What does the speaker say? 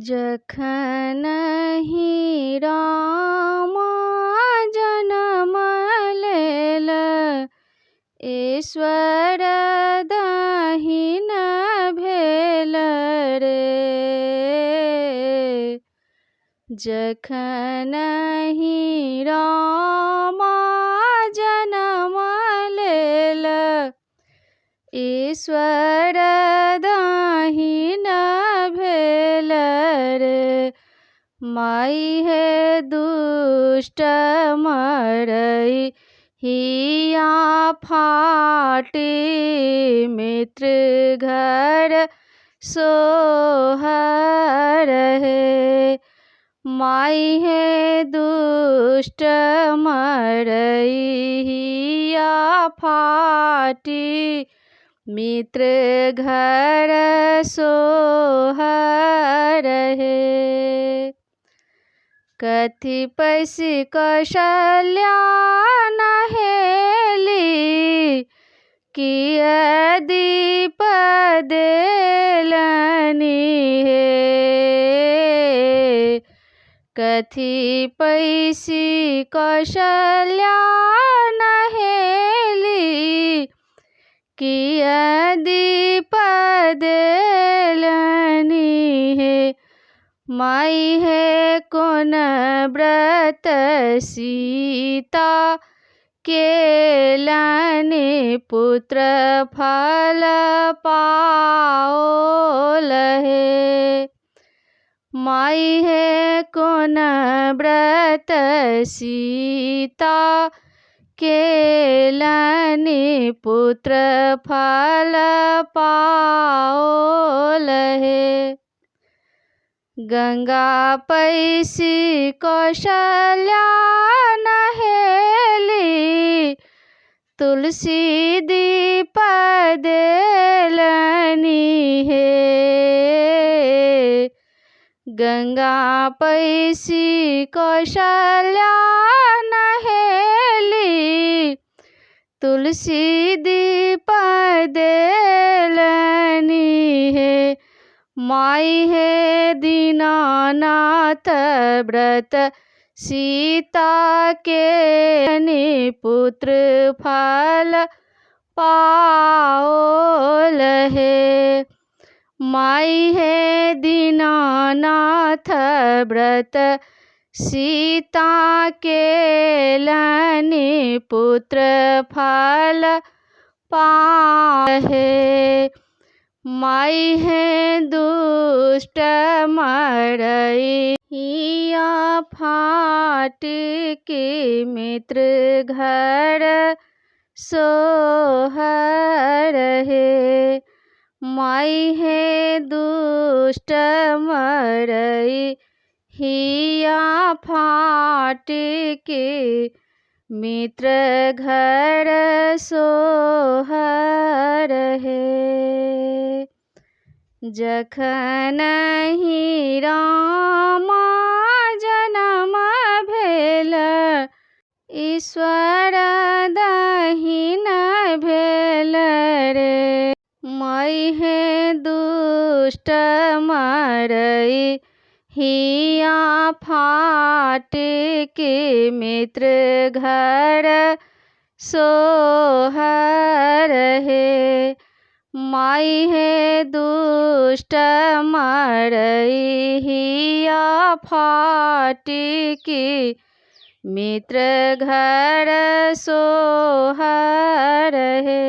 जखनहि रामा जनम लेल ईश्वर दहिन भेल रे। जखनहि रामा जनम लेल ईश्वर दहिन भेल रे। माई हे दुष्ट मरई हिया फाटी मित्र घर सोहर हे। माई हे दुष्ट मरई हिया फाटी मित्र घर सोहर हे। कथि पैसी कौशल्या नहेली किय दीप देलनि हे। कथि पैसी कौशल्या नहेली किय दीप देलनि हे। माई हे कोन व्रत सीता केलनि पुत्र फल पाओल हे। माई हे कोन व्रत सीता केलनि पुत्र फल पाओल हे। गंगा पैसी कौशल्या नहेली तुलसी दीप देलनि हे। गंगा पैसी कौशल्या नहेली तुलसी दीप देलनि हे। माई हे दीनानाथ व्रत सीता केलनि पुत्र फल पाओल हे। माई हे दीनानाथ व्रत सीता केलनि पुत्र फल पाओल हे। माई हे दुष्ट मरई हिया फाटी मित्र घर सोहर हे। माई हे दुष्ट मरई हिया फाटी मित्र घर सोहर हे। जखनहि रामा जनम भेल ईश्वर दहिन भेल रे। माई हे दुष्ट मरई हिया फाटी मित्र घर सोहर हे। माई हे दुष्ट मरई हिया फाटी मित्र घर सोहर हे।